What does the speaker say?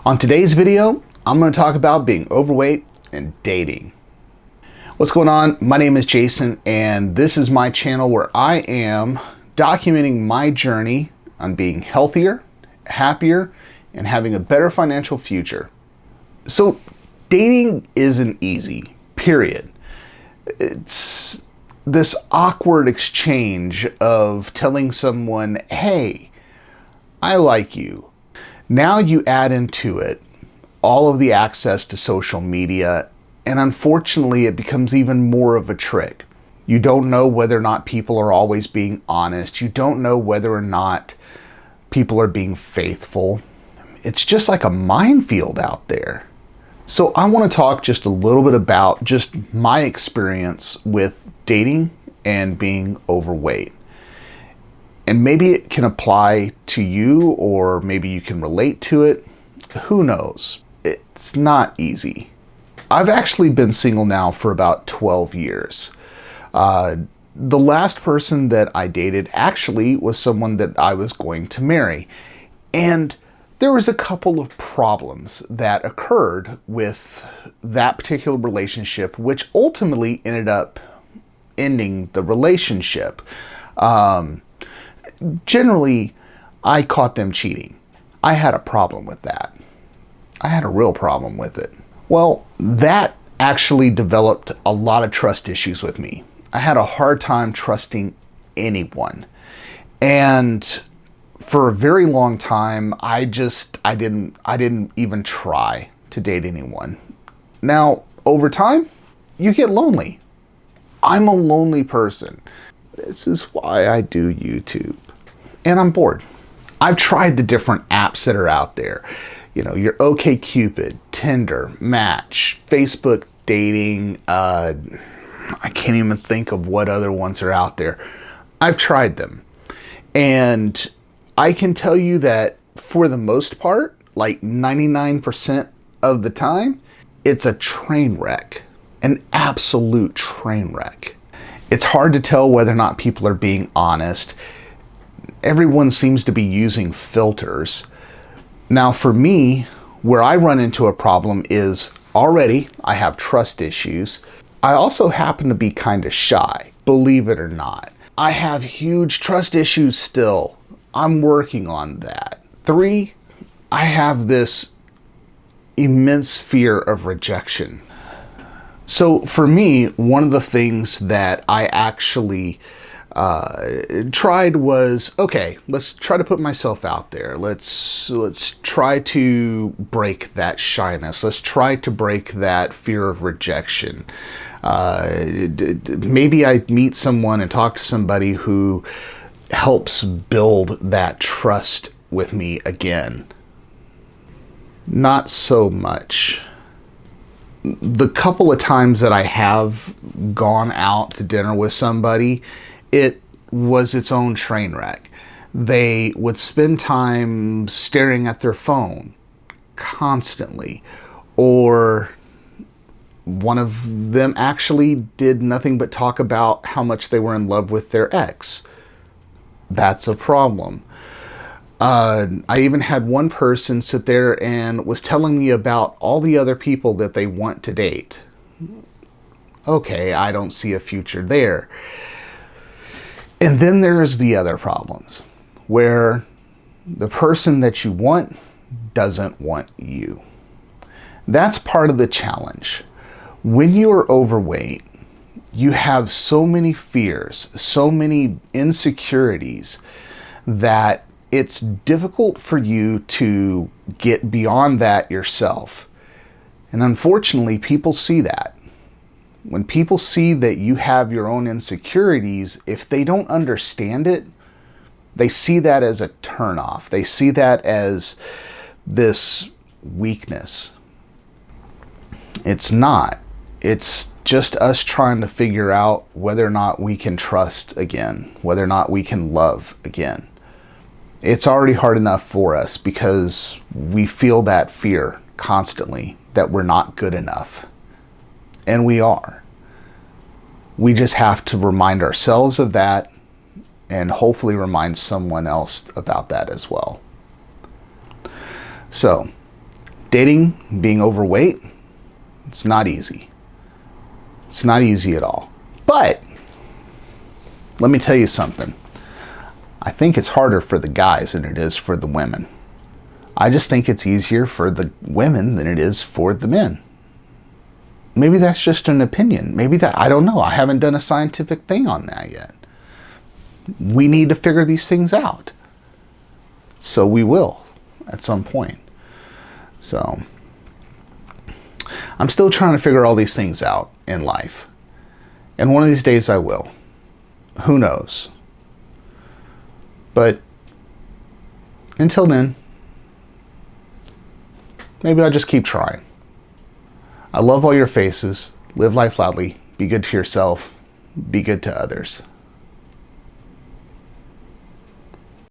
On today's video, I'm going to talk about being overweight and dating. What's going on? My name is Jason, and this is my channel where I am documenting my journey on being healthier, happier, and having a better financial future. So, dating isn't easy, period. It's this awkward exchange of telling someone, hey, I like you. Now you add into it all of the access to social media, and unfortunately it becomes even more of a trick. You don't know whether or not people are always being honest. You don't know whether or not people are being faithful. It's just like a minefield out there. So I want to talk just a little bit about just my experience with dating and being overweight. And maybe it can apply to you, or maybe you can relate to it. Who knows? It's not easy. I've actually been single now for about 12 years. The last person that I dated actually was someone that I was going to marry. And there was a couple of problems that occurred with that particular relationship, which ultimately ended up ending the relationship. Generally, I caught them cheating. I had a problem with that. I had a real problem with it. Well, that actually developed a lot of trust issues with me. I had a hard time trusting anyone. And for a very long time, I didn't even try to date anyone. Now, over time, you get lonely. I'm a lonely person. This is why I do YouTube. And I'm bored. I've tried the different apps that are out there. You know, your OkCupid, Tinder, Match, Facebook dating. I can't even think of what other ones are out there. I've tried them. And I can tell you that for the most part, like 99% of the time, it's a train wreck. An absolute train wreck. It's hard to tell whether or not people are being honest. Everyone seems to be using filters. Now for me, where I run into a problem is already I have trust issues. I also happen to be kind of shy, believe it or not. I have huge trust issues still. I'm working on that. 3, I have this immense fear of rejection. So for me, one of the things that I actually tried was, okay, let's try to put myself out there. Let's try to break that shyness. Let's try to break that fear of rejection. Maybe I meet someone and talk to somebody who helps build that trust with me again. Not so much. The couple of times that I have gone out to dinner with somebody, it was its own train wreck. They would spend time staring at their phone constantly, or one of them actually did nothing but talk about how much they were in love with their ex. That's a problem. I even had one person sit there and was telling me about all the other people that they want to date. Okay, I don't see a future there. And then there's the other problems, where the person that you want doesn't want you. That's part of the challenge. When you are overweight, you have so many fears, so many insecurities, that it's difficult for you to get beyond that yourself. And unfortunately, people see that. When people see that you have your own insecurities, if they don't understand it, they see that as a turnoff. They see that as this weakness. It's not. It's just us trying to figure out whether or not we can trust again, whether or not we can love again. It's already hard enough for us because we feel that fear constantly that we're not good enough. And we are. We just have to remind ourselves of that and hopefully remind someone else about that as well. So, Dating, being overweight, it's not easy. It's not easy at all. But let me tell you something. I think it's harder for the guys than it is for the women. I just think it's easier for the women than it is for the men. Maybe that's just an opinion. I don't know. I haven't done a scientific thing on that yet. We need to figure these things out. So we will at some point. So I'm still trying to figure all these things out in life. And one of these days I will. Who knows? But until then, maybe I'll just keep trying. I love all your faces. Live life loudly. Be good to yourself. Be good to others.